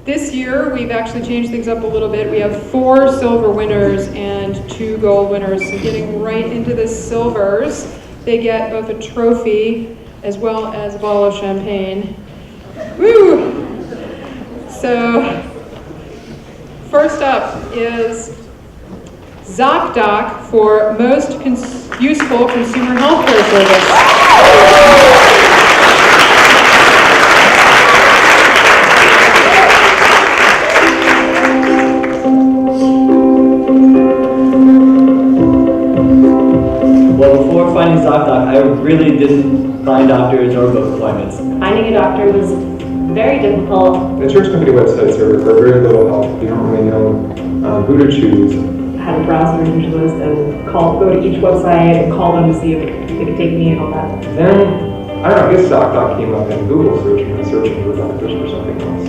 This year, we've actually changed things up a little bit. We have 4 silver winners and 2 gold winners. So getting right into the silvers, they get both a trophy as well as a bottle of champagne. Woo! So, first up is ZocDoc for most useful consumer healthcare service. Well, before finding ZocDoc, I really didn't find doctors or book appointments. Finding a doctor was very difficult. The insurance company websites are very little help. You don't really know who to choose. I had to browse the review list and go to each website and call them to see if they could take me and all that. Then, I don't know, I guess ZocDoc came up in Google searching and searching for doctors for something else.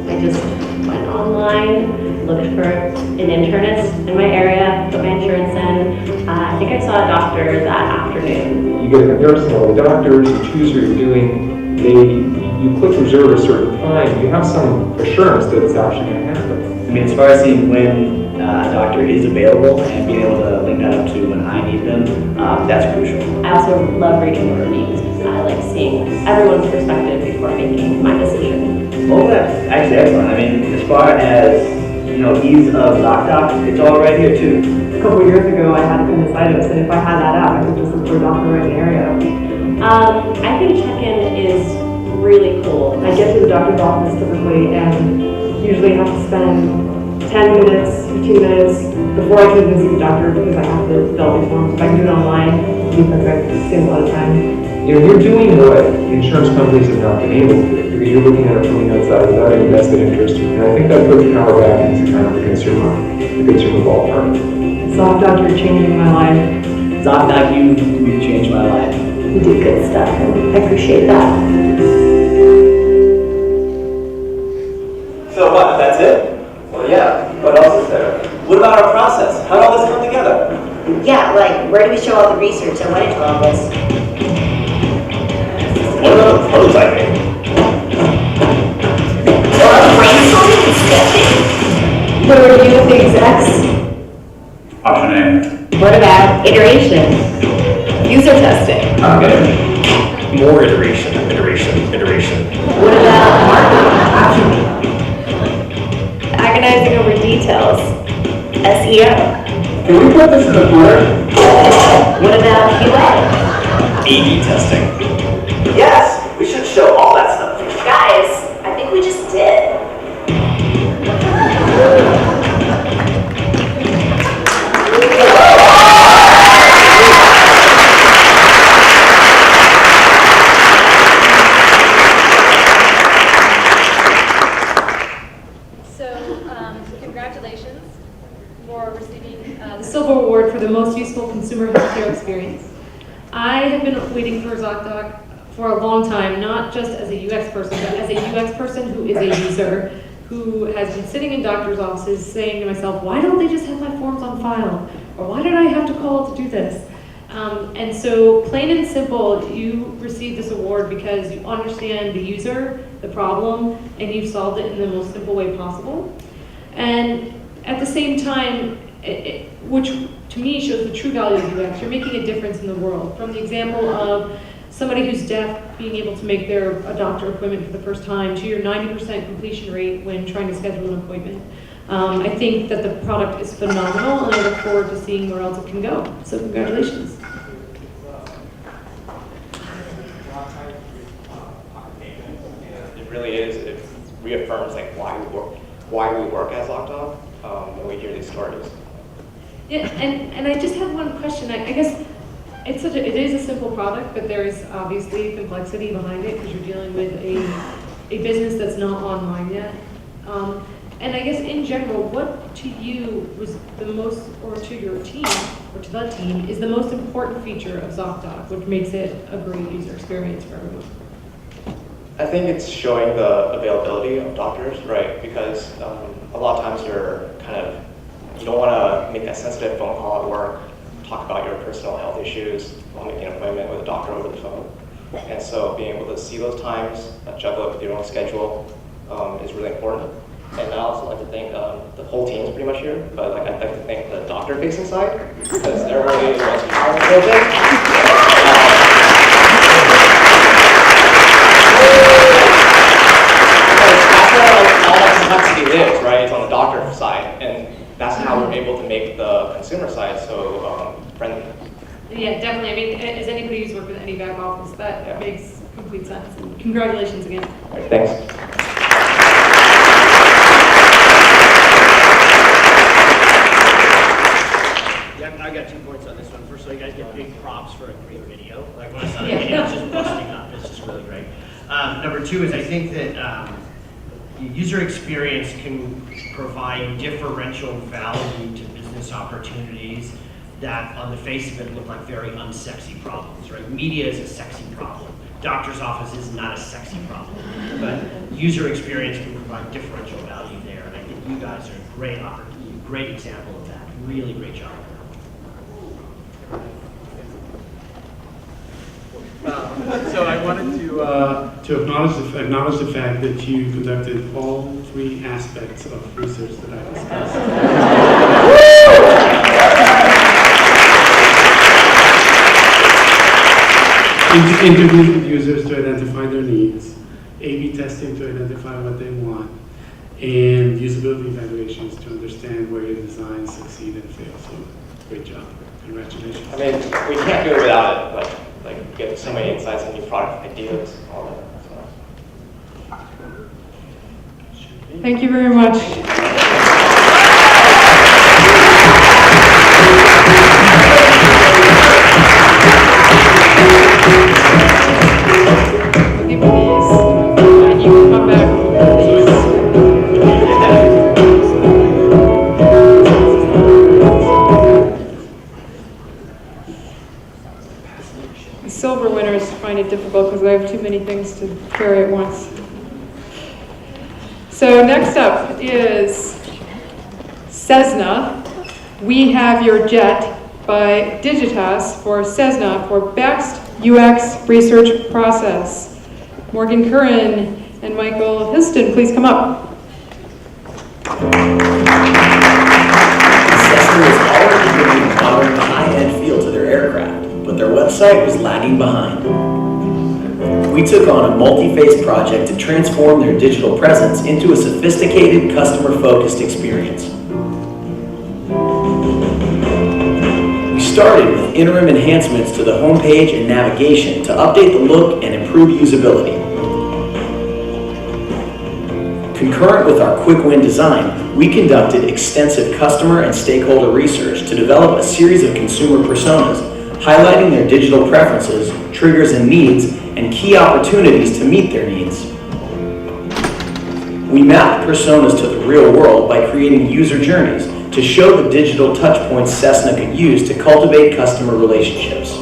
I just went online, looked for an internist in my area, put my insurance in. I think I saw a doctor that afternoon. You get a comparison of all the doctors, you choose who you're doing, you click reserve a certain time, you have some assurance that it's actually going to happen. I mean, as far as seeing when a doctor is available and being able to link that up to when I need them, that's crucial. I also love reading the reviews. I like seeing everyone's perspective before making my decision. Well, that's actually excellent. I mean, as far as, ease of ZocDoc, it's all right here too. A couple years ago, I had appendicitis, and if I had that app, I could just look for a doctor right in the area. I think check-in is really cool. I get to the doctor's office typically, and usually have to spend 10 minutes, 15 minutes before I can even see the doctor because I have to fill out these forms. If I can do it online, it'd be perfect. It saves a lot of time. You're doing what insurance companies have not been able to do, because you're looking at it from the outside without any vested interest. And I think that puts power back into kind of the consumer ballpark. ZocDoc, you're changing my life. ZocDoc, you changed my life. You do good stuff, and I appreciate that. So what, that's it? Well, yeah, what else is there? What about our process? How did all this come together? Yeah, like, where do we show all the research that went into all this? What about the prototyping? Brainstorming and sketching? What are we doing with the execs? Option A. What about iteration? User testing? Okay. More iteration. What about marketing? Agonizing over details? SEO? Can we put this in the corner? What about QA? A/B testing. Yes, we should show all that stuff. Guys, I think we just did. Congratulations for receiving the Silver Award for the most useful consumer healthcare experience. I have been waiting for ZocDoc for a long time, not just as a UX person, but as a UX person who is a user, who has been sitting in doctor's offices saying to myself, why don't they just have my forms on file? Or why did I have to call to do this? And so, plain and simple, you received this award because you understand the user, the problem, and you've solved it in the most simple way possible. And at the same time, which to me shows the true value of UX, you're making a difference in the world. From the example of somebody who's deaf being able to make a doctor appointment for the first time, to your 90% completion rate when trying to schedule an appointment. I think that the product is phenomenal, and I look forward to seeing where else it can go. So congratulations. It really is. It reaffirms like why we work as ZocDoc when we hear these stories. Yeah, and I just have one question. I guess it is a simple product, but there is obviously complexity behind it because you're dealing with a business that's not online yet. And I guess in general, what to you was the most, or to your team, or to the team, is the most important feature of ZocDoc, which makes it a great user experience for everyone? I think it's showing the availability of doctors, right? Because a lot of times you don't want to make that sensitive phone call at work, talk about your personal health issues while making an appointment with a doctor over the phone. And so being able to see those times, juggle it with your own schedule is really important. And I also like to thank the whole team's pretty much here, but like I'd like to thank the doctor-facing side because they're really the most powerful thing. Because that's where all that complexity lives, right? It's on the doctor side, and that's how we're able to make the consumer side so friendly. Yeah, definitely. I mean, as anybody who's worked with any back office, that Yeah. makes complete sense. And congratulations again. All right, thanks. Yeah, I got 2 points on this one. First of all, you guys get big props for a great video. Like when I saw the video, it's just busting up. It's just really great. Number 2 is I think that user experience can provide differential value to business opportunities that on the face of it look like very unsexy problems, right? Media is a sexy problem. Doctor's office is not a sexy problem. But user experience can provide differential value there. And I think you guys are a great opportunity, great example of that. Really great job. So I wanted to acknowledge the fact that you conducted all 3 aspects of research that I discussed. Interviews with users to identify their needs, A/B testing to identify what they want, and usability evaluations to understand where your designs succeed and fail. So, great job. Congratulations. I mean, we can't do it without it, but like get so many insights and new product ideas, all that. Thank you very much. Give me these, and you can come back with these. The silver winners find it difficult because I have too many things to carry at once. So next up is Cessna. We Have Your Jet by Digitas for Cessna for Best UX Research Process. Morgan Curran and Michael Histon, please come up. Cessna was already bringing a modern, high-end feel to their aircraft, but their website was lagging behind. We took on a multi-phase project to transform their digital presence into a sophisticated, customer-focused experience. We started with interim enhancements to the homepage and navigation to update the look and improve usability. Concurrent with our quick win design, we conducted extensive customer and stakeholder research to develop a series of consumer personas, highlighting their digital preferences, triggers and needs, and key opportunities to meet their needs. We mapped personas to the real world by creating user journeys to show the digital touchpoints Cessna could use to cultivate customer relationships.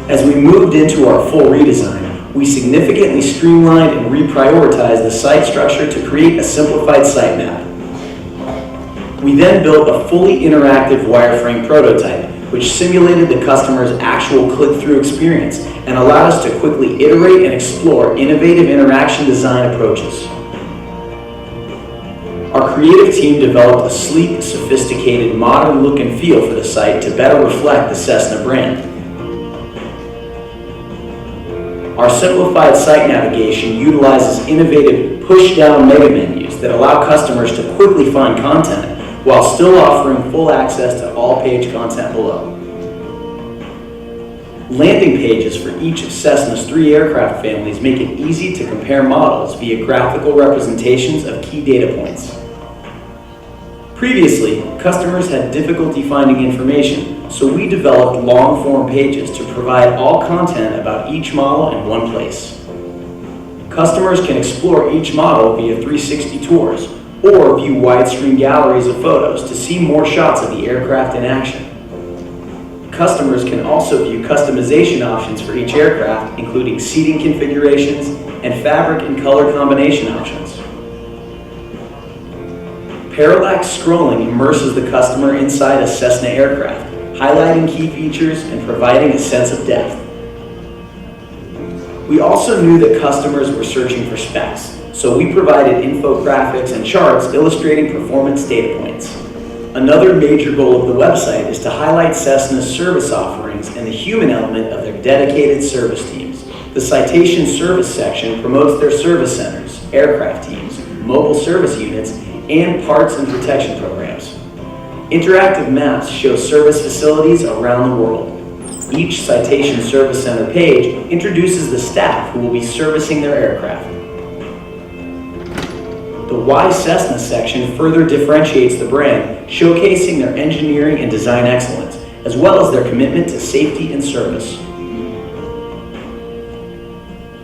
As we moved into our full redesign, we significantly streamlined and reprioritized the site structure to create a simplified sitemap. We then built a fully interactive wireframe prototype, which simulated the customer's actual click-through experience and allowed us to quickly iterate and explore innovative interaction design approaches. Our creative team developed a sleek, sophisticated, modern look and feel for the site to better reflect the Cessna brand. Our simplified site navigation utilizes innovative push-down mega menus that allow customers to quickly find content while still offering full access to all page content below. Landing pages for each of Cessna's 3 aircraft families make it easy to compare models via graphical representations of key data points. Previously, customers had difficulty finding information, so we developed long-form pages to provide all content about each model in one place. Customers can explore each model via 360 tours, or view widescreen galleries of photos to see more shots of the aircraft in action. Customers can also view customization options for each aircraft, including seating configurations and fabric and color combination options. Parallax scrolling immerses the customer inside a Cessna aircraft, highlighting key features and providing a sense of depth. We also knew that customers were searching for specs, so we provided infographics and charts illustrating performance data points. Another major goal of the website is to highlight Cessna's service offerings and the human element of their dedicated service teams. The citation service section promotes their service centers, aircraft teams, mobile service units, and parts and protection programs. Interactive maps show service facilities around the world. Each citation service center page introduces the staff who will be servicing their aircraft. The Why Cessna section further differentiates the brand, showcasing their engineering and design excellence, as well as their commitment to safety and service.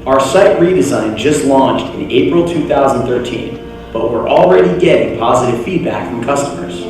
Our site redesign just launched in April 2013, but we're already getting positive feedback from customers.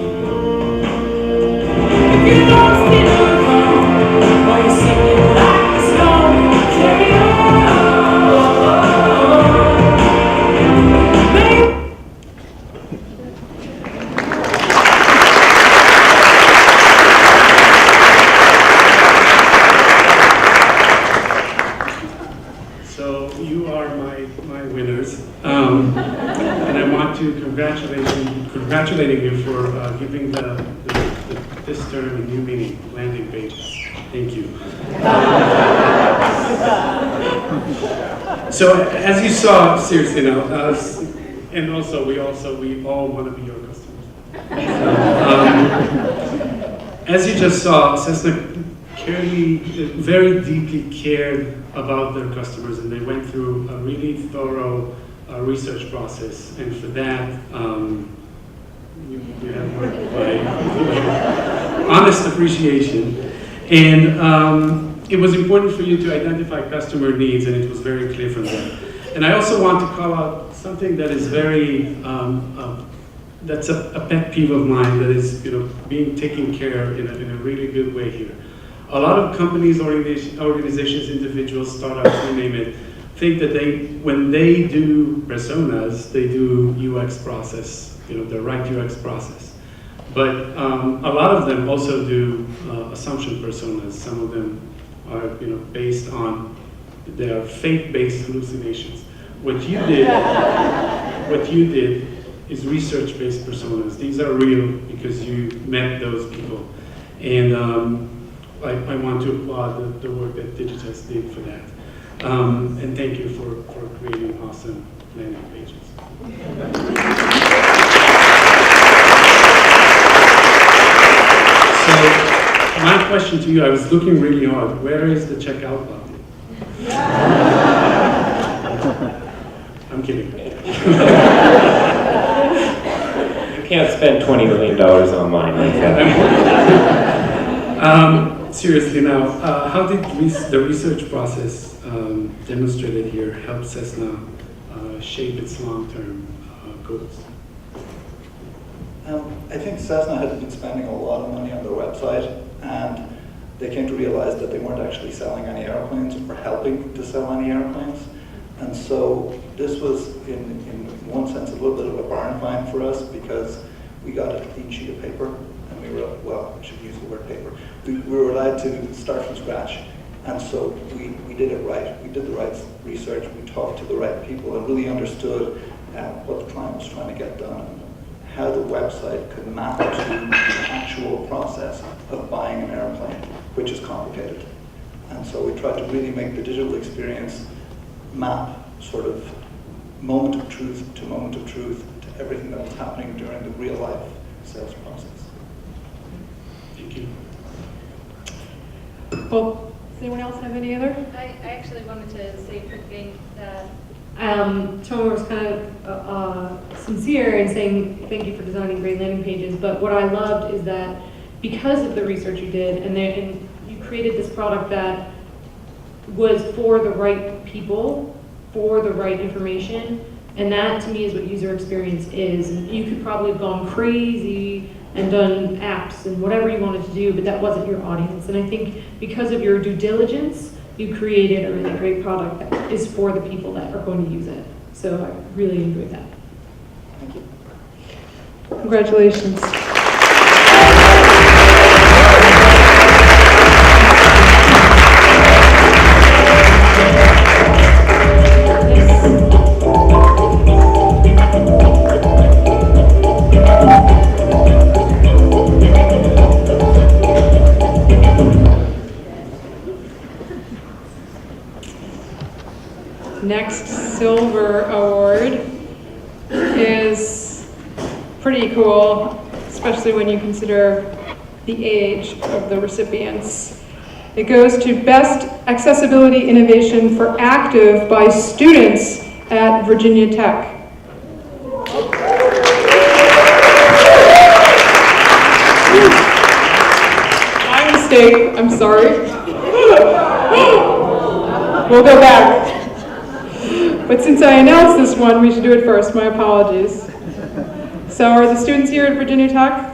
So you are my winners, and I want to congratulating you for giving this term a new meaning, landing pages. Thank you. So as you saw, seriously now, and also we all want to be your customers. As you just saw, Cessna very deeply cared about their customers, and they went through a really thorough research process, and for that, you have my honest appreciation. And it was important for you to identify customer needs, and it was very clear from them. And I also want to call out something that is very, that's a pet peeve of mine, that is being taken care of in a really good way here. A lot of companies, organizations, individuals, startups, you name it, think that when they do personas, they do UX process, the right UX process. But a lot of them also do assumption personas. Some of them are, based on their faith-based hallucinations. What you did is research-based personas. These are real because you met those people, and I want to applaud the work that Digitas did for that. And thank you for creating awesome landing pages. So my question to you, I was looking really hard. Where is the checkout button? I'm kidding. You can't spend $20 million online like that. Seriously now, how did the research process demonstrated here help Cessna shape its long-term goals? I think Cessna had been spending a lot of money on their website, and they came to realize that they weren't actually selling any airplanes or helping to sell any airplanes. And so this was, in one sense, a little bit of a barn find for us, because we got a clean sheet of paper, and we were, well, I should use the word paper. We were allowed to start from scratch, and so we did it right. We did the right research, we talked to the right people, and really understood what the client was trying to get done, and how the website could map to the actual process of buying an airplane, which is complicated. And so we tried to really make the digital experience map sort of moment of truth to everything that was happening during the real life sales process. Thank you. Well, does anyone else have any other? I actually wanted to say a quick thing that Tomer was kind of sincere in saying thank you for designing great landing pages, but what I loved is that because of the research you did, and you created this product that was for the right people, for the right information, and that to me is what user experience is. And you could probably have gone crazy and done apps and whatever you wanted to do, but that wasn't your audience. And I think because of your due diligence, you created a really great product that is for the people that are going to use it. So I really enjoyed that. Thank you. Congratulations. next silver award is pretty cool, especially when you consider the age of the recipients. It goes to Best Accessibility Innovation for Activ by students at Virginia Tech. My mistake, I'm sorry. We'll go back. But since I announced this one, we should do it first. My apologies. So are the students here at Virginia Tech?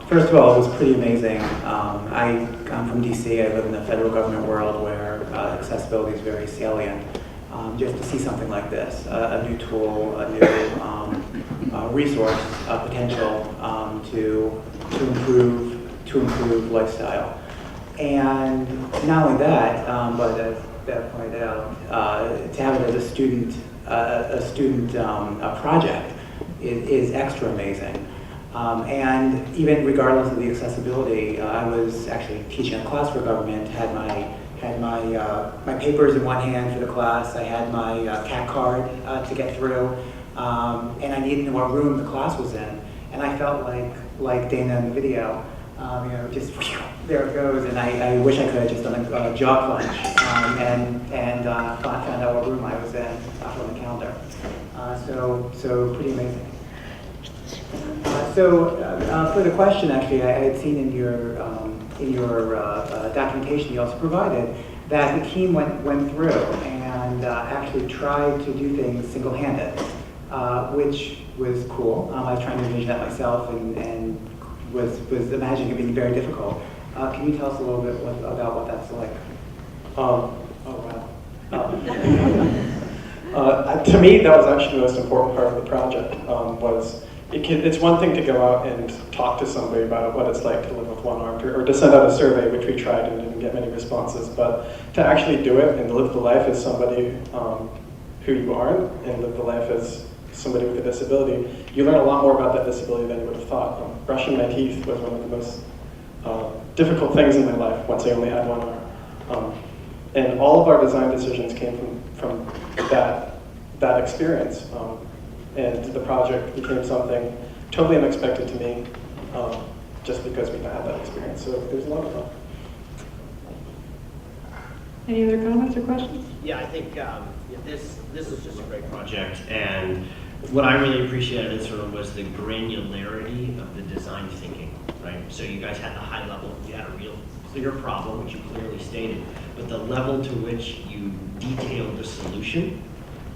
First of all, it was pretty amazing. I'm from DC. I live in the federal government world where accessibility is very salient. Just to see something like this, a new tool, a new resource, potential to improve lifestyle. And not only that, but as Bev pointed out, to have it as a student project is extra amazing. And even regardless of the accessibility, I was actually teaching a class for government, had my papers in one hand for the class, I had my CAT card to get through, and I needed to know what room the class was in. And I felt like Dana in the video, just there it goes, and I wish I could have just done a jaw plunge and found out what room I was in from the calendar. So pretty amazing. For the question, actually, I had seen in your documentation you also provided that the team went through and actually tried to do things single-handed, which was cool. I was trying to envision that myself and was imagining it being very difficult. Can you tell us a little bit about what that's like? Oh, wow. To me, that was actually the most important part of the project. It's one thing to go out and talk to somebody about what it's like to live with one arm, or to send out a survey, which we tried and didn't get many responses, but to actually do it and live the life as somebody who you aren't, and live the life as somebody with a disability, you learn a lot more about that disability than you would have thought. Brushing my teeth was one of the most difficult things in my life once I only had one arm. And all of our design decisions came from that experience. And the project became something totally unexpected to me, just because we had that experience. So it was a lot of fun. Any other comments or questions? Yeah, I think this is just a great project, and what I really appreciated sort of was the granularity of the design thinking, right? So you guys had the high level, you had a real clear problem, which you clearly stated, but the level to which you detailed the solution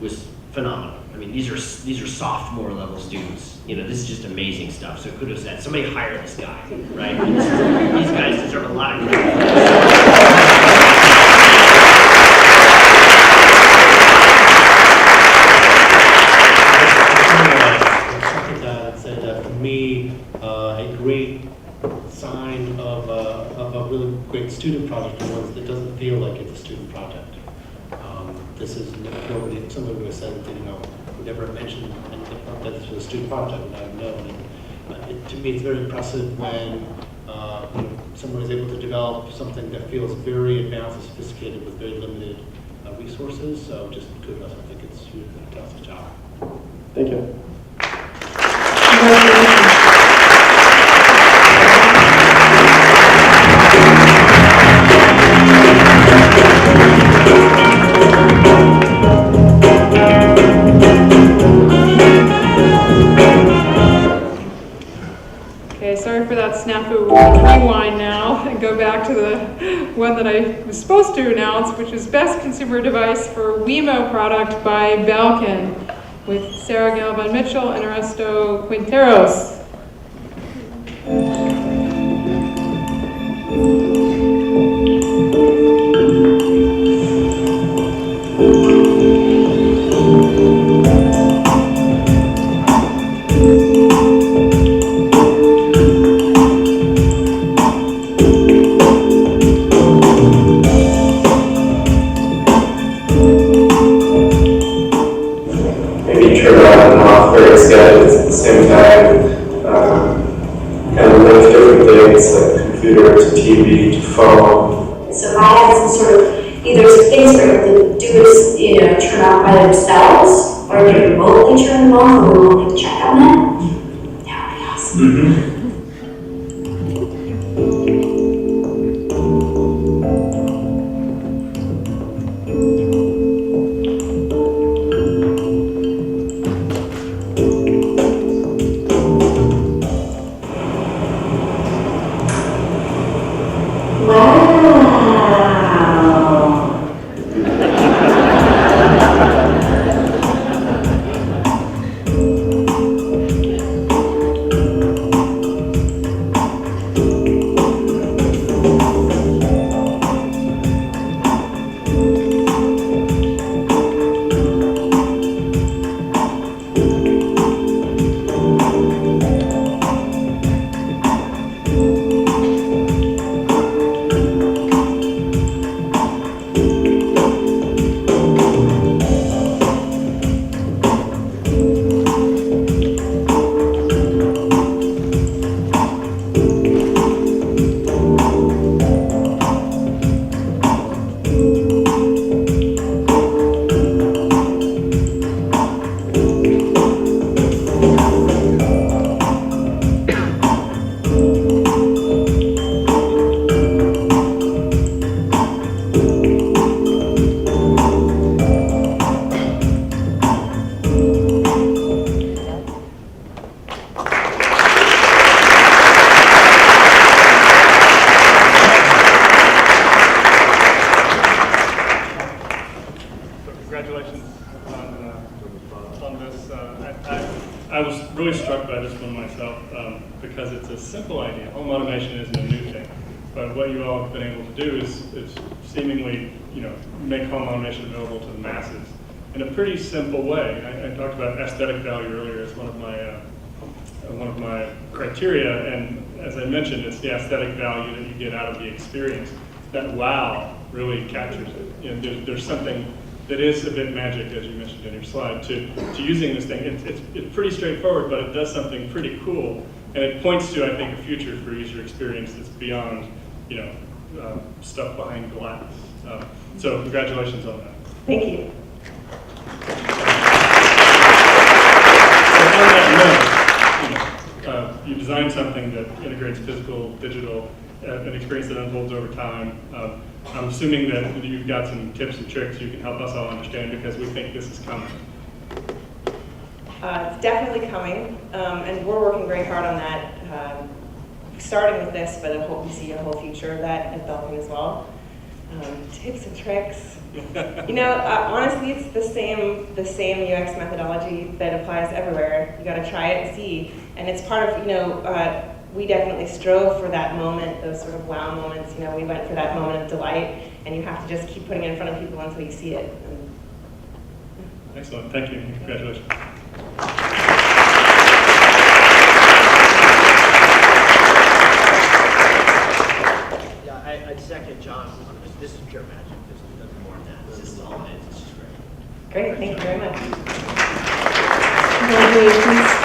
was phenomenal. I mean, these are sophomore level students. You know, this is just amazing stuff. So kudos to that. Somebody hire this guy, right? These guys deserve a lot of credit. A great sign of a really great student project was that it doesn't feel like it's a student project. This is nobody. Somebody would have said that we never mentioned that this was a student project, and I've known. And to me, it's very impressive when someone is able to develop something that feels very advanced and sophisticated with very limited resources. So just kudos. I think it's a fantastic job. Thank you. Okay, sorry for that snafu. We'll rewind now and go back to the one that I was supposed to announce, which is Best Consumer Device for WeMo Product by Belkin, with Sarah Galvan Mitchell and Ernesto Quinteros. Schedules at the same time, kind of link different things like computer to TV to phone. So if I had some sort of either things where the do turn off by themselves, or they remotely turn them off, or remotely check on them, that would be awesome. I was really struck by this one myself because it's a simple idea. Home automation isn't a new thing, but what you all have been able to do is seemingly, make home automation available to the masses in a pretty simple way. I talked about aesthetic value earlier as one of my criteria, and as I mentioned, it's the aesthetic value that you get out of the experience. That wow really captures it. There's something that is a bit magic, as you mentioned in your slide, to using this thing. It's pretty straightforward, but it does something pretty cool, and it points to, I think, a future for user experience that's beyond, stuff behind glass. So congratulations on that. Thank you. So on that note, you designed something that integrates physical, digital, an experience that unfolds over time. I'm assuming that you've got some tips and tricks you can help us all understand because we think this is coming. It's definitely coming, and we're working very hard on that, starting with this, but I hope we see a whole future of that at Belkin as well. Tips and tricks. You know, honestly, it's the same UX methodology that applies everywhere. You got to try it and see, and it's part of, you know, we definitely strove for that moment, those sort of wow moments. You know, we went for that moment of delight, and you have to just keep putting it in front of people until you see it. Excellent, thank you, congratulations. Yeah, I'd second John. This is pure magic. There's nothing more than that. This is all it is. It's just great. Great, thank you very much. Congratulations.